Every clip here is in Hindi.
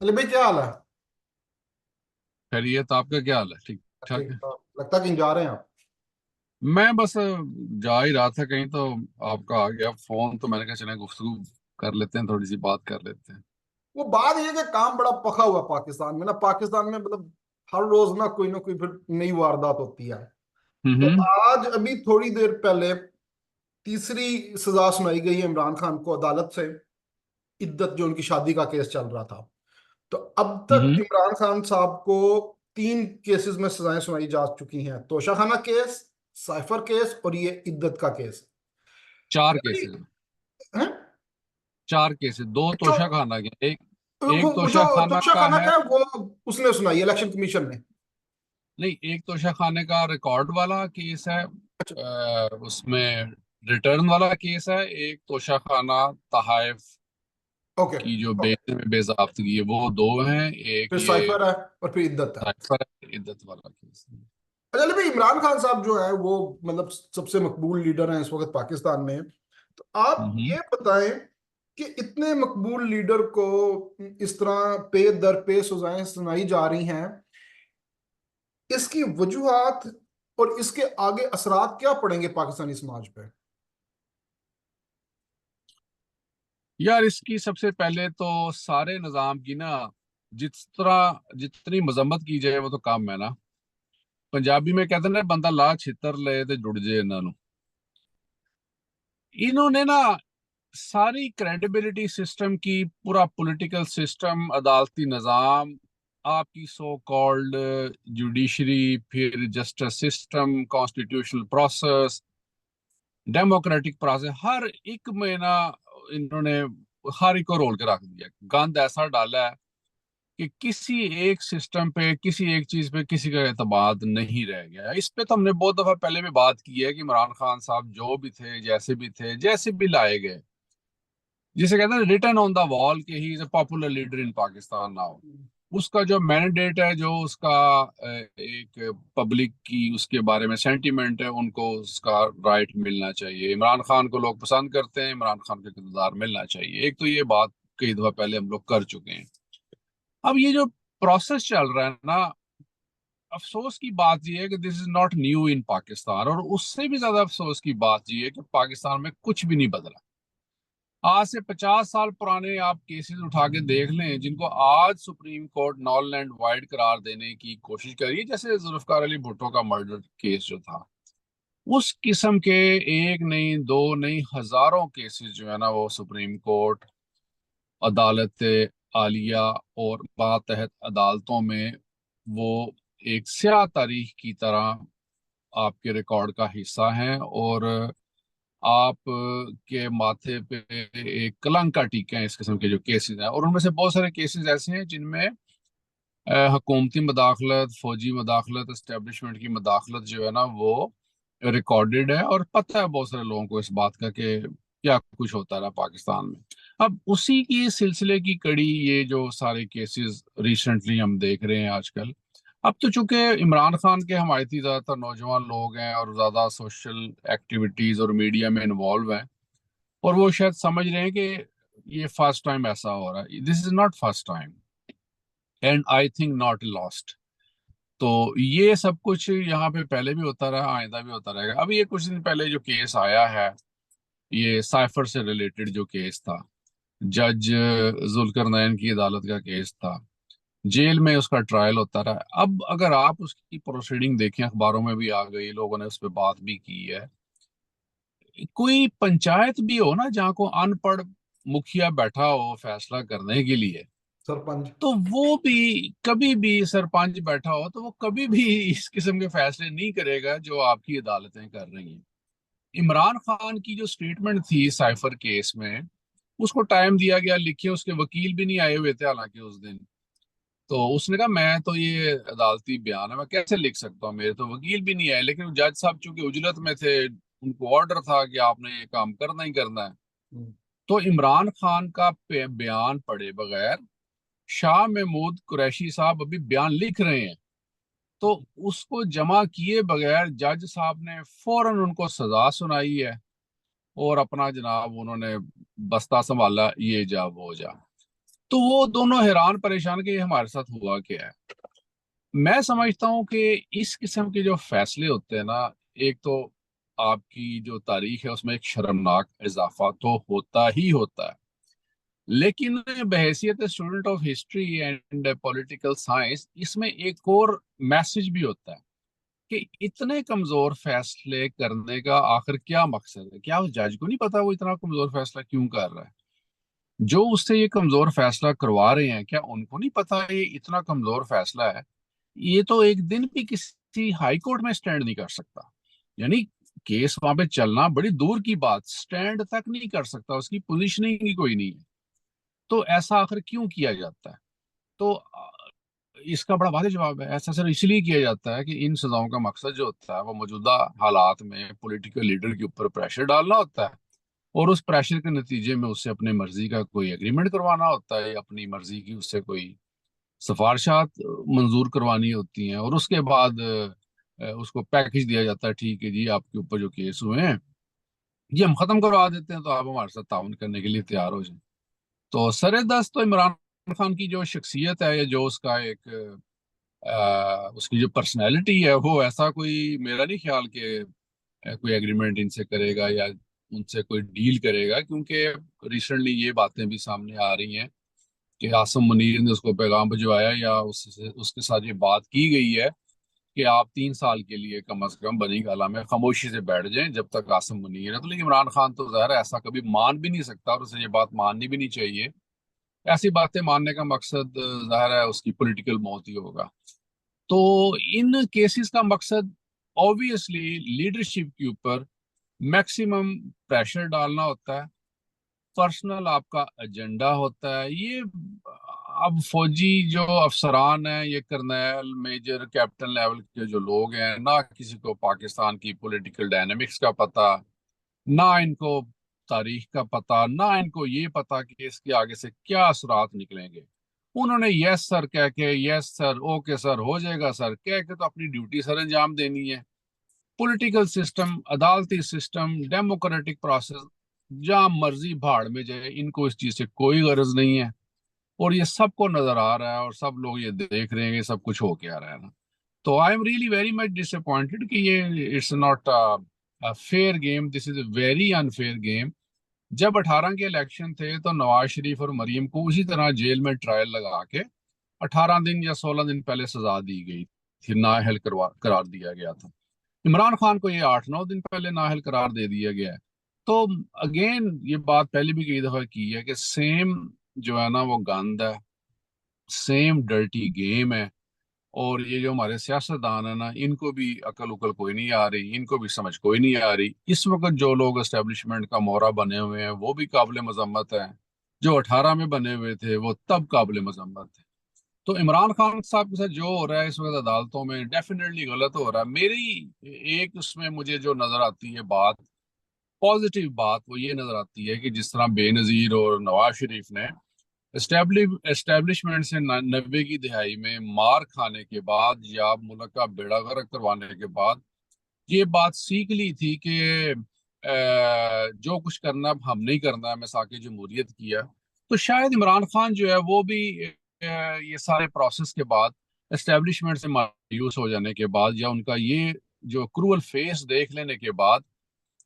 अली भाई, क्या हाल है? खैरियत। आपका क्या हाल है? ठीक ठाक ठीक है। ठाक। लगता कहीं जा रहे हैं आप? मैं बस जा ही रहा था कहीं, तो आपका आ गया फोन, तो मैंने कहा चले गुफ्तगू कर लेते हैं, थोड़ी सी बात कर लेते हैं। वो बात ये है कि काम बड़ा पका हुआ है पाकिस्तान में ना। पाकिस्तान में मतलब हर रोज ना कोई फिर नई वारदात होती है। तो हम्म। आज अभी थोड़ी देर पहले तीसरी सजा सुनाई गई है इमरान खान को अदालत से। इद्दत जो उनकी शादी का केस चल रहा था। तो अब तक हम्म। इमरान खान साहब को तीन केसेस में सजाएं सुनाई जा चुकी हैं। तोशाखाना केस, साइफर केस और ये इद्दत का केस। चार यानी केसेस। हैं? चार केसेस, दो जो तोशा खाना के, एक एक वो जो तोशा खाना का तोशाखाना है। का है वो उसने सुनाई, इलेक्शन कमीशन ने। नहीं, एक तोशा खाने का रिकॉर्ड वाला केस है, अच्छा। उसमें रिटर्न वाला केस है। एक तोशा खाना तहाइफ ओके। की जो ओके। बेचने में बेजाब्तगी है, वो दो हैं। एक फिर ये साइफर है और फिर इद्दत है। साइफर है, इद्दत वाला केस। अच्छा अली भाई, इमरान खान साहब जो है वो मतलब सबसे मकबूल लीडर हैं इस वक्त पाकिस्तान में। तो आप हम्म। ये बताएं कि इतने मकबूल लीडर को इस तरह पे दर पे सजाएं सुनाई जा रही हैं। इसकी वजूहात और इसके आगे असरात क्या पड़ेंगे पाकिस्तानी समाज पे? यार, इसकी सबसे पहले तो सारे निजाम की ना, जिस तरह जितनी मजम्मत की जाए वो तो कम है ना। पंजाबी में कहते हैं ना, बंदा ला छितर ले ते जुड़ जाए इन्हों। इन्होंने ना सारी क्रेडिबिलिटी सिस्टम की, पूरा पॉलिटिकल सिस्टम, अदालती निजाम, आपकी सो कॉल्ड जुडिशरी, फिर justice system, constitutional process, democratic process, हर एक में ना इन्होंने हर एक को रोल के रख दिया। गंद ऐसा डाला है कि किसी एक सिस्टम पे, किसी एक चीज पे किसी का एतमाद नहीं रह गया। इस पे तो हमने बहुत दफा पहले भी बात की है कि इमरान खान साहब जो भी थे, जैसे भी थे, जैसे भी लाए गए, जिसे कहते हैं रिटर्न ऑन द वॉल के he is a popular leader in Pakistan now. उसका जो मैंडेट है, जो उसका एक पब्लिक की उसके बारे में सेंटीमेंट है, उनको उसका राइट मिलना चाहिए। इमरान खान को लोग पसंद करते हैं, इमरान खान को इक़्तिदार मिलना चाहिए। एक तो ये बात कई दफा पहले हम लोग कर चुके हैं। अब ये जो प्रोसेस चल रहा है ना, अफसोस की बात यह है कि this is not new in Pakistan, और उससे भी ज्यादा अफसोस की बात यह है कि पाकिस्तान में कुछ भी नहीं बदला। आज से 50 साल पुराने आप केसेस उठा के देख लें, जिनको आज supreme court knoll and wide करार देने की कोशिश करी है, जैसे जुल्फकार अली भुट्टो का मर्डर केस जो था, उस किस्म के एक नहीं, दो नहीं, हजारों केसेस जो है ना, वो सुप्रीम कोर्ट, अदालत आलिया और मातहत अदालतों में वो एक स्याह तारीख की तरह आपके रिकॉर्ड का हिस्सा हैं, और आप के माथे पे एक कलंक का टीका है इस किस्म के जो केसेस हैं। और उनमें से बहुत सारे केसेस ऐसे हैं जिनमें हुकूमती मदाखलत, फौजी मदाखलत, एस्टेब्लिशमेंट की मदाखलत जो है ना, वो रिकॉर्डेड है, और पता है बहुत सारे लोगों को इस बात का कि क्या कुछ होता रहा पाकिस्तान में। अब उसी की सिलसिले की कड़ी ये जो सारे केसेस रिसेंटली हम देख रहे हैं आजकल। अब तो चूंकि इमरान खान के हमायती ज्यादातर नौजवान लोग हैं और ज्यादा सोशल एक्टिविटीज और मीडिया में इन्वॉल्व हैं, और वो शायद समझ रहे हैं कि ये फर्स्ट टाइम ऐसा हो रहा है। This is not first time, and I think not lost. तो ये सब कुछ यहाँ पे पहले भी होता रहा, आइंदा भी होता रहेगा। अभी ये कुछ दिन पहले जो केस आया है, ये साइफर से रिलेटेड जो केस था, जज जुल्करनैन की अदालत का केस था, जेल में उसका ट्रायल होता रहा। अब अगर आप उसकी प्रोसीडिंग देखें, अखबारों में भी आ गई, लोगों ने उस पर बात भी की है। कोई पंचायत भी हो ना, जहाँ को अनपढ़ मुखिया बैठा हो फैसला करने के लिए, सरपंच। तो वो भी कभी भी, सरपंच बैठा हो तो वो कभी भी इस किस्म के फैसले नहीं करेगा जो आपकी अदालतें कर रही हैं। इमरान खान की जो स्टेटमेंट थी साइफर केस में, उसको टाइम दिया गया लिखे, उसके वकील भी नहीं आए हुए थे हालांकि उस दिन। तो उसने कहा मैं तो, ये अदालती बयान है, मैं कैसे लिख सकता हूँ, मेरे तो वकील भी नहीं आए। लेकिन जज साहब चूंकि उजलत में थे, उनको ऑर्डर था कि आपने ये काम करना ही करना है। तो इमरान खान का बयान पढ़े बगैर शाह महमूद कुरैशी साहब अभी बयान लिख रहे हैं, तो उसको जमा किए बगैर जज साहब ने फौरन उनको सजा सुनाई है, और अपना जनाब उन्होंने बस्ता संभाला, ये जा वो जा। तो वो दोनों हैरान परेशान कि ये हमारे साथ हुआ क्या है। मैं समझता हूँ कि इस किस्म के जो फैसले होते हैं ना, एक तो आपकी जो तारीख है उसमें एक शर्मनाक इजाफा तो होता ही होता है, लेकिन बहैसियत student of history and political science इसमें एक और मैसेज भी होता है कि इतने कमजोर फैसले करने का आखिर क्या मकसद है। क्या उस जज को नहीं पता वो इतना कमजोर फैसला क्यों कर रहा है? जो उससे ये कमजोर फैसला करवा रहे हैं, क्या उनको नहीं पता ये इतना कमजोर फैसला है? ये तो एक दिन भी किसी हाई कोर्ट में स्टैंड नहीं कर सकता। यानी केस वहां पे चलना बड़ी दूर की बात, स्टैंड तक नहीं कर सकता, उसकी पोजीशनिंग ही कोई नहीं है। तो ऐसा आखिर क्यों किया जाता है? तो इसका बड़ा वाज़ेह जवाब है, ऐसा सिर्फ इसलिए किया जाता है कि इन सजाओं का मकसद जो होता है वो मौजूदा हालात में पॉलिटिकल लीडर के ऊपर प्रेशर डालना होता है, और उस प्रेशर के नतीजे में उससे अपने मर्जी का कोई एग्रीमेंट करवाना होता है, या अपनी मर्जी की उससे कोई सिफारशात मंजूर करवानी होती हैं, और उसके बाद उसको पैकेज दिया जाता है, ठीक है जी आपके ऊपर जो केस हुए हैं ये हम खत्म करवा देते हैं, तो आप हमारे साथ ताउन करने के लिए तैयार हो जाएं। तो सरेदस्त तो इमरान खान की जो शख्सियत है, या जो उसका एक उसकी जो पर्सनैलिटी है, वो ऐसा कोई मेरा नहीं ख्याल कि कोई एग्रीमेंट इनसे करेगा या उनसे कोई डील करेगा, क्योंकि रिसेंटली ये बातें भी सामने आ रही हैं कि आसम मुनीर ने उसको पैगाम भिजवाया, या उससे उसके साथ ये बात की गई है कि आप 3 साल के लिए कम अज कम बनी गाला में खामोशी से बैठ जाएं जब तक आसम मुनीर है। तो लेकिन इमरान खान तो ज़ाहिर है ऐसा कभी मान भी नहीं सकता, और उसे ये बात माननी भी नहीं चाहिए। ऐसी बातें मानने का मकसद ज़ाहिर है उसकी पॉलिटिकल मौत ही होगा। तो इन केसेस का मकसद ऑब्वियसली लीडरशिप के ऊपर मैक्सिमम प्रेशर डालना होता है, पर्सनल आपका एजेंडा होता है ये। अब फौजी जो अफसरान हैं, ये कर्नल मेजर कैप्टन लेवल के जो लोग हैं ना, किसी को पाकिस्तान की पॉलिटिकल डायनेमिक्स का पता, ना इनको तारीख का पता, ना इनको ये पता कि इसके आगे से क्या असरात निकलेंगे। उन्होंने यस सर कह के, यस सर ओके सर हो जाएगा सर कह के तो अपनी ड्यूटी सर अंजाम देनी है। पॉलिटिकल सिस्टम, अदालती सिस्टम, डेमोक्रेटिक प्रोसेस जहां मर्जी भाड़ में जाए, इनको इस चीज से कोई गरज नहीं है। और ये सबको नजर आ रहा है, और सब लोग ये देख रहे हैं कि सब कुछ हो क्या रहा है ना। तो I am really very much disappointed कि ये it's not fair game, this is a very unfair game. जब 18 के इलेक्शन थे तो नवाज शरीफ और मरीम को उसी तरह जेल में ट्रायल लगा के 18 दिन या 16 दिन पहले सजा दी गई थी, नाअहल करार दिया गया था। इमरान खान को ये 8-9 दिन पहले नाअहल करार दे दिया गया है। तो अगेन ये बात पहले भी कई दफा की है कि सेम जो है ना वो गंद है, सेम डर्टी गेम है। और ये जो हमारे सियासतदान है ना, इनको भी अकल उकल कोई नहीं आ रही, इनको भी समझ कोई नहीं आ रही। इस वक्त जो लोग एस्टेब्लिशमेंट का मोहरा बने हुए हैं वो भी काबिल मजम्मत है, जो 18 में बने हुए थे वो तब काबिल मजम्मत है। तो इमरान खान साहब के साथ जो हो रहा है इस वक्त अदालतों में डेफिनेटली गलत हो रहा है। मेरी एक उसमें मुझे जो नजर आती है बात, पॉजिटिव बात, वो ये नजर आती है कि जिस तरह बेनजीर और नवाज शरीफ ने एस्टेब्लिशमेंट से 90 की दिहाई में मार खाने के बाद या मुल्क का बेड़ा गर्क करवाने के बाद ये बात सीख ली थी कि जो कुछ करना अब हम नहीं करना है, मिसाक जमहूरियत किया। तो शायद इमरान खान जो है वो भी ये सारे प्रोसेस के बाद, एस्टेब्लिशमेंट से मायूस हो जाने के बाद, या उनका ये जो क्रूअल फेस देख लेने के बाद,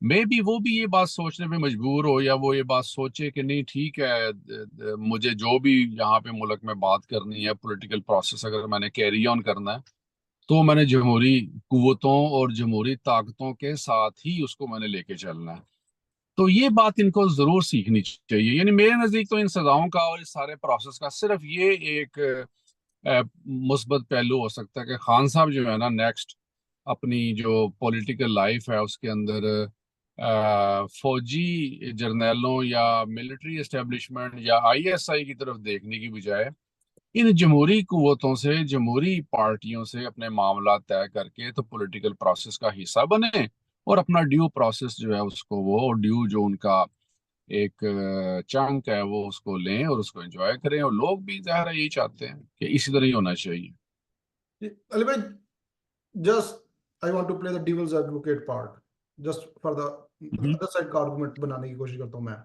मे बी वो भी ये बात सोचने पे मजबूर हो, या वो ये बात सोचे कि नहीं ठीक है, मुझे जो भी यहाँ पे मुल्क में बात करनी है, पॉलिटिकल प्रोसेस अगर मैंने कैरी ऑन करना है, तो मैंने जमहूरी कुव्वतों और जमहूरी ताकतों के साथ ही उसको मैंने लेके चलना है। तो ये बात इनको जरूर सीखनी चाहिए। यानी मेरे नजदीक तो इन सजाओं का और इस सारे प्रोसेस का सिर्फ ये एक मुस्बत पहलू हो सकता है कि खान साहब जो है ना नेक्स्ट अपनी जो पॉलिटिकल लाइफ है उसके अंदर फौजी जर्नैलों या मिलिट्री एस्टेब्लिशमेंट या आईएसआई की तरफ देखने की बजाय इन जमहूरी कुव्वतों से, जमहूरी पार्टियों से अपने मामला तय करके तो पॉलिटिकल प्रोसेस का हिस्सा बने, और अपना ड्यू प्रोसेस जो है उसको, वो ड्यू जो उनका एक चंक है वो उसको लें और उसको एंजॉय करें। और लोग भी ज़ाहिर है यही चाहते हैं कि इसी तरह ही होना चाहिए। अली भाई, just I want to play the devil's advocate part, just for the hmm. Other side का आर्गुमेंट बनाने की कोशिश करता हूं मैं,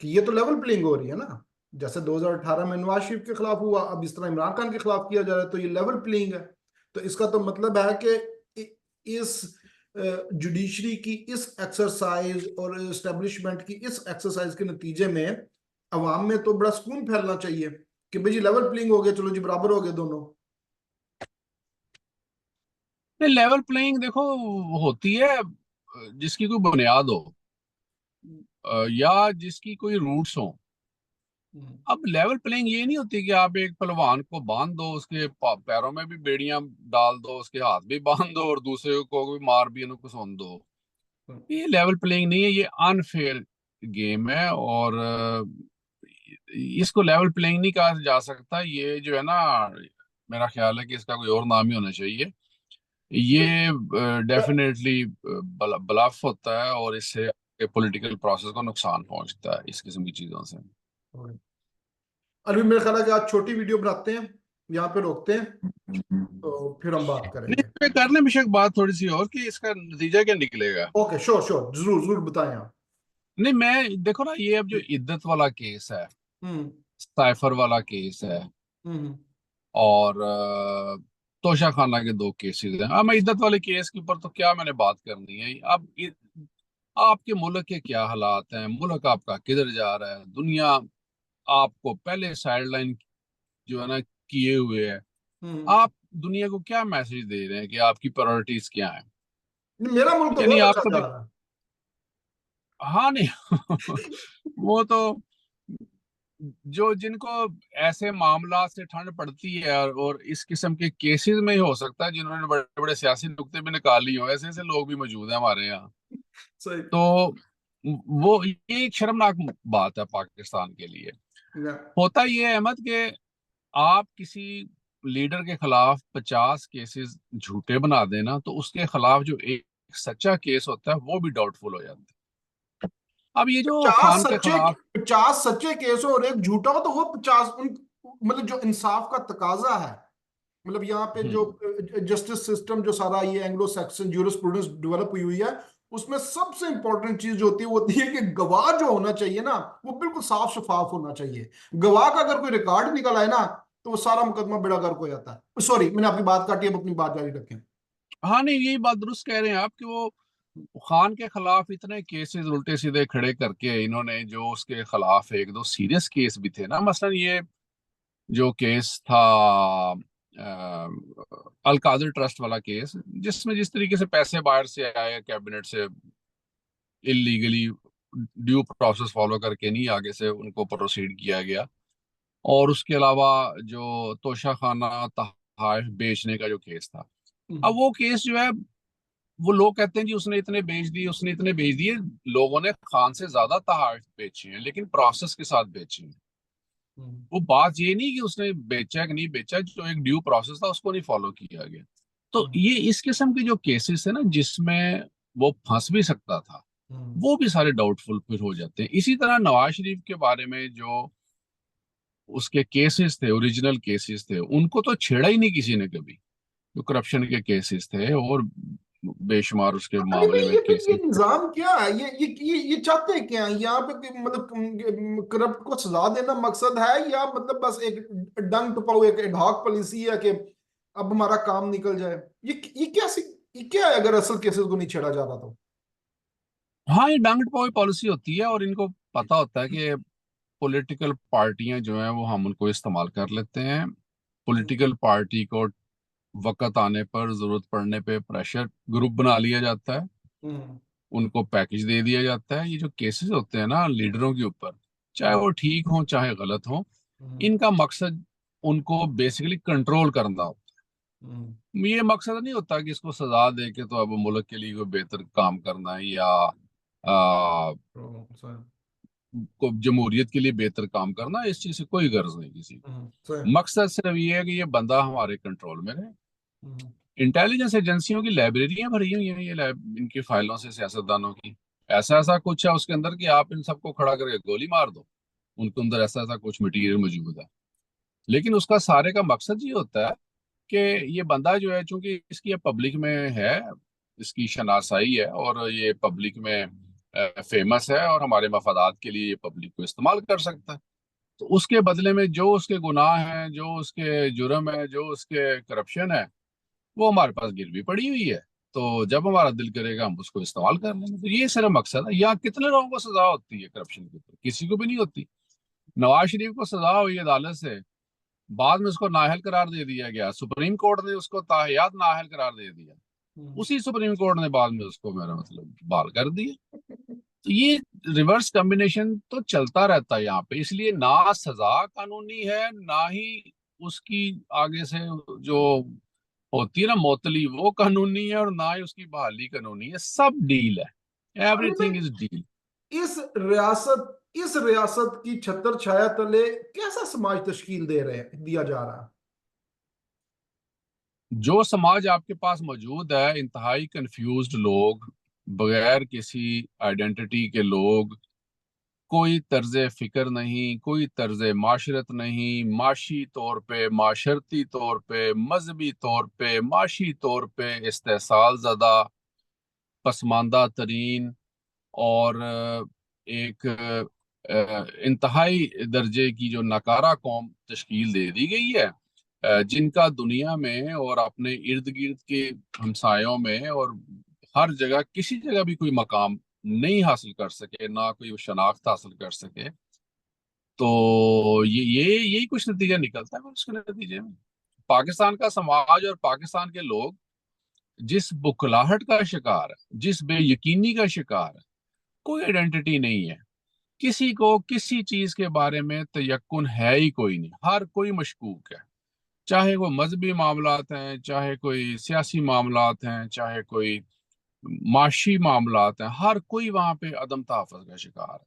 कि ये तो लेवल प्लेइंग हो रही है ना। जैसे 2018 में नवाज शरीफ के खिलाफ हुआ, अब इस तरह इमरान खान के खिलाफ किया जा रहा है, तो ये लेवल प्लेइंग है। तो इसका तो मतलब है कि इस जुडिशरी की इस एक्सरसाइज और एस्टेब्लिशमेंट की इस एक्सरसाइज के नतीजे में अवाम में तो बड़ा सुकून फैलना चाहिए कि भाई जी लेवल प्लेइंग हो गया, चलो जी बराबर हो गए दोनों। नहीं, लेवल प्लेइंग देखो होती है जिसकी कोई बुनियाद हो, या जिसकी कोई रूट्स हो। हम्म, अब लेवल प्लेइंग ये नहीं होती कि आप एक पहलवान को बांध दो, उसके पैरों में भी बेड़ियां डाल दो, उसके हाथ भी बांध दो, और दूसरे को भी मार भी उनको सुन दो। हम्म, ये लेवल प्लेइंग नहीं है, ये अनफेयर गेम है। और इसको लेवल प्लेइंग नहीं कहा जा सकता। ये जो है ना, मेरा ख्याल है कि इसका कोई और नाम ही होना चाहिए। ये डेफिनेटली ब्लफ होता है, और इससे पॉलिटिकल प्रोसेस को नुकसान पहुंचता है इस किस्म की चीजों से। अभी मेरा ख्याल है कि आज छोटी वीडियो बनाते हैं, यहाँ पे रोकते हैं, नहीं, तो फिर हम बात करेंगे। इस पे कर ले मिशक बात थोड़ी सी और, कि इसका नतीजा क्या निकलेगा। ओके, श्योर श्योर, जरूर जरूर बताएं आप। नहीं, मैं देखो ना, ये अब जो इद्दत वाला केस है, हम्म साइफर वाला केस है, हम्म और तोशा खाना के दो केसेस हैं। अब मैं इद्दत वाले केस के ऊपर तो क्या मैंने बात करनी है। अब आपके मुल्क के क्या हालात हैं, मुल्क आपका किधर जा रहा है, दुनिया आपको पहले साइडलाइन जो है ना किए हुए है। हम्म आप दुनिया को क्या मैसेज दे रहे हैं कि आपकी प्रायोरिटीज क्या है। मेरा मुल्क तो यानी बहुत आप अच्छा जा कभी, रहा है। हाँ नहीं वो तो जो जिनको ऐसे मामला से ठंड पड़ती है, और इस किस्म के केसेस में ही हो सकता है जिन्होंने बड़े बड़े सियासी नुक्ते भी निकाल लिए हो, ऐसे ऐसे लोग भी मौजूद हैं हमारे यहाँ। सही। तो वो ये एक शर्मनाक बात है पाकिस्तान के लिए। या, होता ये है अहमद कि आप किसी लीडर के खिलाफ 50 केसेस झूठे बना देना, तो उसके खिलाफ जो एक सच्चा केस होता है वो भी डाउटफुल हो जाता है। अब ये जो 50 खान के सच्चे, खिलाफ, 50 सच्चे केस हो और एक झूठा हो, तो वो 50 उन, मतलब जो इंसाफ का तकाजा है, मतलब यहाँ पे जो हम्म जस्टिस सिस्टम जो सारा ये एंग्लो सैक्सन जूरिस्प्रूडेंस डेवलप हुई हुई है, उसमें सबसे इंपॉर्टेंट चीज जो होती है वो होती है कि गवाह जो होना चाहिए ना, वो बिल्कुल साफ शफाफ होना चाहिए। गवाह का अगर कोई रिकॉर्ड निकल आए ना, तो वो सारा मुकदमा बेड़ा गर्क हो जाता है। सॉरी, मैंने आपकी बात काटी, अब अपनी बात जारी रखें। हाँ नहीं, यही बात दुरुस्त कह रहे हैं आप कि वो खान के खिलाफ इतने केसेस उल्टे सीधे खड़े करके इन्होंने, जो उसके खिलाफ एक दो सीरियस केस भी थे ना, मसलन ये जो केस था अलकादिर ट्रस्ट वाला केस, जिसमें जिस तरीके से पैसे बाहर से आए कैबिनेट से इलीगली, ड्यू प्रोसेस फॉलो करके नहीं आगे से उनको प्रोसीड किया गया। और उसके अलावा जो तोशा खाना तहाफ बेचने का जो केस था, अब हम्म, वो केस जो है, वो लोग कहते हैं जी उसने इतने बेच दिए, उसने इतने बेच दिए। लोगों ने खान से ज्यादा तहाफ बेची हैं, लेकिन प्रोसेस के साथ बेची हैं। हम्म, वो बात ये नहीं कि उसने बेचा कि नहीं बेचा, जो एक ड्यू प्रोसेस था उसको नहीं फॉलो किया गया। तो हम्म, ये इस किस्म के जो केसेस है ना, जिसमें वो फंस भी सकता था, हम्म, वो भी सारे डाउटफुल फिर हो जाते हैं। इसी तरह नवाज शरीफ के बारे में जो उसके केसेस थे, ओरिजिनल केसेस थे, उनको तो छेड़ा ही नहीं किसी ने कभी। जो करप्शन के केसेस थे और बेशुमार उसके अरे भाई, मामले में ये केसेस थे। निजाम क्या है, ये चाहते क्या है यहाँ पे मतलब करप्ट को सजा देना मकसद है, या मतलब बस एक डंग टपाओ, एक एडहॉक पॉलिसी है कि अब हमारा काम निकल जाए। ये कैसी, ये क्या है अगर असल केसेस को नहीं छेड़ा जा रहा तो। हाँ, ये डांग टपाई पॉलिसी होती है, और इनको पता होता है कि पॉलिटिकल पार्टियां जो हैं वो हम उनको इस्तेमाल कर लेते हैं। पॉलिटिकल पार्टी को वक्त आने पर, जरूरत पड़ने पे प्रेशर ग्रुप बना लिया जाता है, हम्म उनको पैकेज दे दिया जाता है। ये जो केसेस होते हैं ना लीडरों के ऊपर, चाहे हम्म वो ठीक हों चाहे गलत हों, हम्म इनका मकसद उनको बेसिकली कंट्रोल करना होता हम्म है। ये मकसद नहीं होता कि इसको सजा दे के तो अब मुल्क के लिए कोई बेहतर काम करना है, या सही। को जमहूरियत के लिए बेहतर काम करना। इस चीज से कोई गर्ज नहीं किसी सही। को। मकसद सिर्फ ये है कि ये बंदा हमारे कंट्रोल में रहे। हम्म इंटेलिजेंस एजेंसियों की लाइब्रेरियां भरी हुई हैं, इनकी फाइलों से, सियासतदानों की। ऐसा ऐसा कुछ है उसके अंदर कि आप इन सबको खड़ा करके गोली मार दो, उनके अंदर ऐसा ऐसा कुछ मटेरियल मौजूद है। लेकिन उसका सारे का मकसद ये होता है कि ये बंदा जो है, चूंकि इसकी पब्लिक में है, इसकी शनासाई है, और ये पब्लिक में फेमस है, और हमारे मफादात के लिए ये पब्लिक को इस्तेमाल कर सकता है। तो उसके बदले में जो उसके गुनाह हैं, जो उसके जुर्म है, जो उसके करप्शन है, वो हमारे पास गिरवी पड़ी हुई है। तो जब हमारा दिल करेगा हम उसको इस्तेमाल कर लेंगे। तो ये सिर्फ मकसद है। यहाँ कितने लोगों को सजा होती है करप्शन के ऊपर? किसी को भी नहीं होती। नवाज शरीफ को सजा हुई अदालत से, बाद में उसको नाअहल करार दे दिया गया, सुप्रीम कोर्ट ने उसको ताहयात नाअहल करार दे दिया, उसी सुप्रीम कोर्ट ने बाद में उसको मेरा मतलब बहाल कर दिया। तो ये रिवर्स कॉम्बिनेशन तो चलता रहता है यहाँ पे। इसलिए ना सजा कानूनी है, ना ही उसकी आगे से जो होती है ना मोतली, वो कानूनी है, और ना ही उसकी बहाली कानूनी है। सब डील है, अली भाई, एवरीथिंग इज डील। इस रियासत की छत्र छाया तले कैसा समाज तश्कील दिया जा रहा है? जो समाज आपके पास मौजूद है, इंतहाई कंफ्यूज्ड लोग, बगैर किसी आइडेंटिटी के लोग, कोई तर्ज फिक्र नहीं, कोई तर्ज माशरत नहीं, माशी तौर पे, माशरती तौर पे, मजहबी तौर पे, माशी तौर पे इस्तेहसाल ज़दा, पसमानदा तरीन, और एक इंतहाई दर्जे की जो नकारा कौम तश्कील दे दी गई है, जिनका दुनिया में और अपने इर्द गिर्द के हमसायों में और हर जगह किसी जगह भी कोई मकाम नहीं हासिल कर सके, ना कोई शनाख्त हासिल कर सके। तो ये यही कुछ नतीजा निकलता है फिर उसके नतीजे में। पाकिस्तान का समाज और पाकिस्तान के लोग जिस बुखलाहट का शिकार है, जिस बेयकीनी का शिकार है, कोई आइडेंटिटी नहीं है, किसी को किसी चीज के बारे में तयक्कुन है ही कोई नहीं, हर कोई मशकूक है। चाहे वो मजहबी मामलात हैं, चाहे कोई सियासी मामलात हैं, चाहे कोई माशी मामलात हैं, हर कोई वहां पे अदम तहफ़्फ़ुज़ का शिकार है।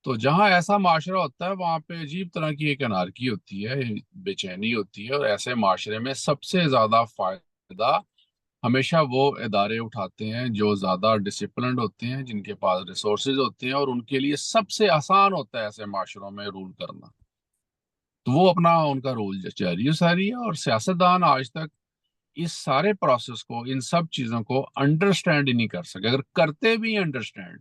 तो जहां ऐसा माशरा होता है वहां पे अजीब तरह की एक अनारकी होती है, बेचैनी होती है। और ऐसे माशरे में सबसे ज्यादा फायदा हमेशा वो इदारे उठाते हैं जो ज्यादा डिसिप्लिन्ड होते हैं, जिनके पास रिसोर्सेज होते हैं, और उनके लिए सबसे आसान होता है ऐसे माशरों में रूल करना। तो वो अपना उनका रोल जारी सारी है। और सियासतदान आज तक इस सारे प्रोसेस को, इन सब चीजों को अंडरस्टैंड ही नहीं कर सके। अगर करते भी अंडरस्टैंड,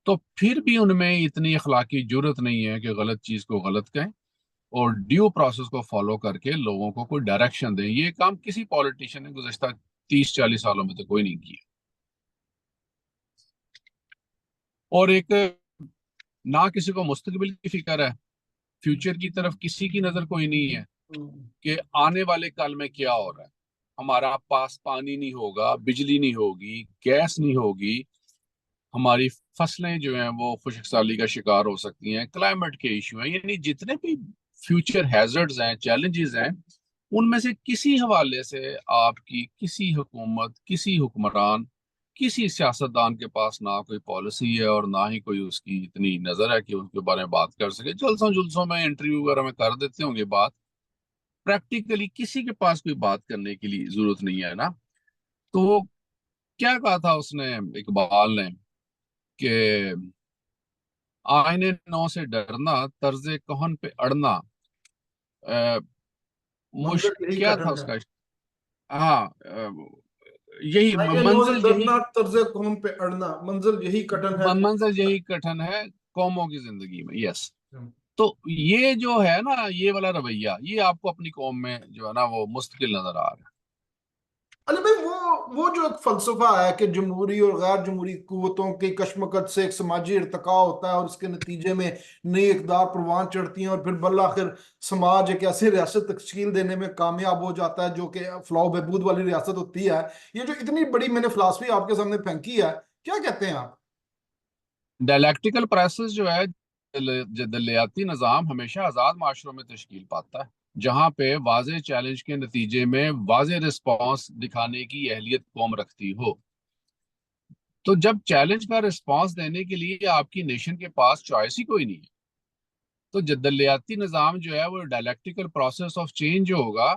तो फिर भी उनमें इतनी अखलाकी जुर्रत नहीं है कि गलत चीज को गलत कहें और ड्यू प्रोसेस को फॉलो करके लोगों को कोई डायरेक्शन दें। ये काम किसी पॉलिटिशियन ने गुज़श्ता 30-40 सालों में तो कोई नहीं किया। और एक, ना किसी को मुस्तकबिल की फिक्र है, फ्यूचर की तरफ किसी की नजर कोई नहीं है कि आने वाले कल में क्या हो रहा है। हमारा पास पानी नहीं होगा, बिजली नहीं होगी, गैस नहीं होगी, हमारी फसलें जो हैं वो खुश्क साली का शिकार हो सकती हैं, क्लाइमेट के इशू हैं। यानी जितने भी फ्यूचर हैजर्ड्स हैं, चैलेंजेस हैं, उनमें से किसी हवाले से आपकी किसी हुकूमत, किसी हुक्मरान, किसी सियासतदान के पास ना कोई पॉलिसी है और ना ही कोई उसकी इतनी नजर है कि उनके बारे में बात कर सके। जलसों जुलसों में, इंटरव्यू वगैरह में कर देते होंगे बात, प्रैक्टिकली किसी के पास कोई बात करने के लिए जरूरत नहीं है ना। तो वो क्या कहा था उसने, इकबाल ने, कि आईने नौ से डरना, तर्जे कहन पे अड़ना, अ, मंजर मुश्क यही क्या था कठिन है। उसका? हाँ, यही आईने नौ से मंजिल यही, डरना, तर्ज कौम पे अड़ना, मंजिल यही कठिन है। मंजिल यही कठिन है कौमों की जिंदगी में। यस। तो ये जो है ना, ये वाला रवैया, ये आपको अपनी कौम में जो है ना वो मुस्तकिल नजर आ रहा है। अली भाई, वो जो एक फलसफा है कि जमहूरी और गैर जमहूरी कुव्वतों की कशमकश से एक समाजी इर्तिका होता है और उसके नतीजे में नई इकदार परवान चढ़ती हैं और फिर बल्लाखिर समाज एक ऐसी रियासत तश्कील देने में कामयाब हो जाता है जो कि फलाह बहबूद वाली रियासत होती है। ये जो इतनी बड़ी मैंने फिलासफी आपके सामने फेंकी है, क्या कहते हैं आप? डायलैक्टिकल प्रोसेस जो है, जदलियाती निज़ाम हमेशा आज़ाद माशरों में तश्कील पाता है, जहाँ पे वाज़े चैलेंज के नतीजे में वाज़े रिस्पॉन्स दिखाने की अहलियत कौम रखती हो। तो जब चैलेंज का रिस्पॉन्स देने के लिए आपकी नेशन के पास चॉइस ही कोई नहीं है, तो जदलियाती निज़ाम जो है वो डायलैक्टिकल प्रोसेस ऑफ चेंज जो होगा,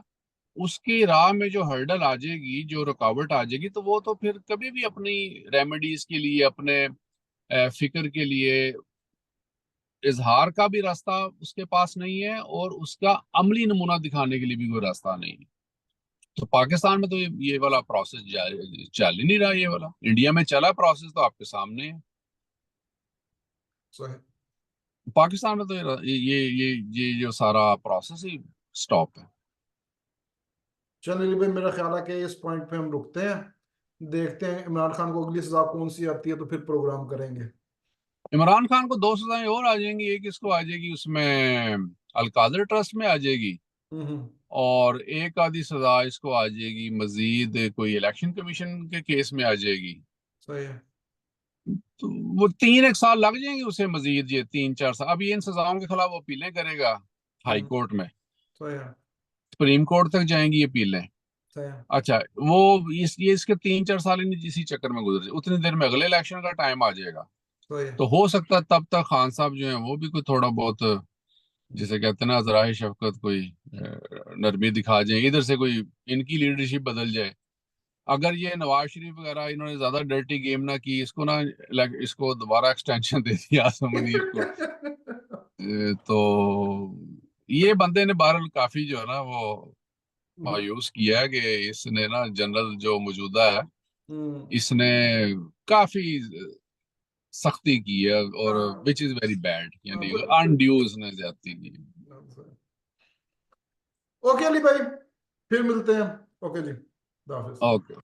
उसकी राह में जो हर्डल आ जाएगी, जो रुकावट आ जाएगी, तो वो तो फिर कभी भी अपनी रेमेडीज के लिए, अपने फिक्र के लिए इजहार का भी रास्ता उसके पास नहीं है, और उसका अमली नमूना दिखाने के लिए भी कोई रास्ता नहीं है। तो पाकिस्तान में तो ये वाला प्रोसेस चल ही नहीं रहा। ये वाला इंडिया में चला प्रोसेस तो आपके सामने है। सही। पाकिस्तान में तो ये जो सारा प्रोसेस ही स्टॉप है। चलिए भाई, मेरा ख्याल है कि इस पॉइंट पे हम रुकते हैं, देखते हैं इमरान खान को अगली सजा कौन सी आती है तो फिर प्रोग्राम करेंगे। इमरान खान को दो सजाएं और आ जाएंगी, एक इसको आ जाएगी उसमें अलकादर ट्रस्ट में आ जाएगी, हम्म। और एक आधी सजा इसको आ जाएगी मजीद कोई इलेक्शन कमीशन के केस में आ जाएगी। सही है। तो वो 3 एक साल लग जाएंगे उसे मजीद, ये 3 4 साल। अब ये इन सजाओं के खिलाफ वो अपीलें करेगा हाई हम्म। कोर्ट में, सही है। सुप्रीम कोर्ट तक जाएंगी ये अपीलें। सही है। अच्छा, वो ये इसके 3 4 साल इन इसी चक्कर में गुजर जाए, उतनी देर में अगले इलेक्शन का टाइम आ जाएगा। सही है। तो हो सकता है तब तक खान साहब जो हैं वो भी कोई थोड़ा बहुत, जिसे कहते हैं ना जराए शफकत, कोई नरमी दिखा जाए, इधर से कोई इनकी लीडरशिप बदल जाए। अगर ये नवाज शरीफ वगैरह इन्होंने ज्यादा डर्टी गेम ना की, इसको ना इसको दोबारा एक्सटेंशन दे दिया आसम मुनीर को, तो ये बंदे ने बहरहाल काफी जो है ना वो मायूस किया है कि इसने ना जनरल जो मौजूदा है, हम्म। इसने काफी सख्ती की है, और हाँ। विच इज वेरी बैड, हाँ, यानी बिल्कुल। अनड्यू उसने ज्यादती की। ओके अली भाई, फिर मिलते हैं। ओके जी, खुदा हाफिज। ओके।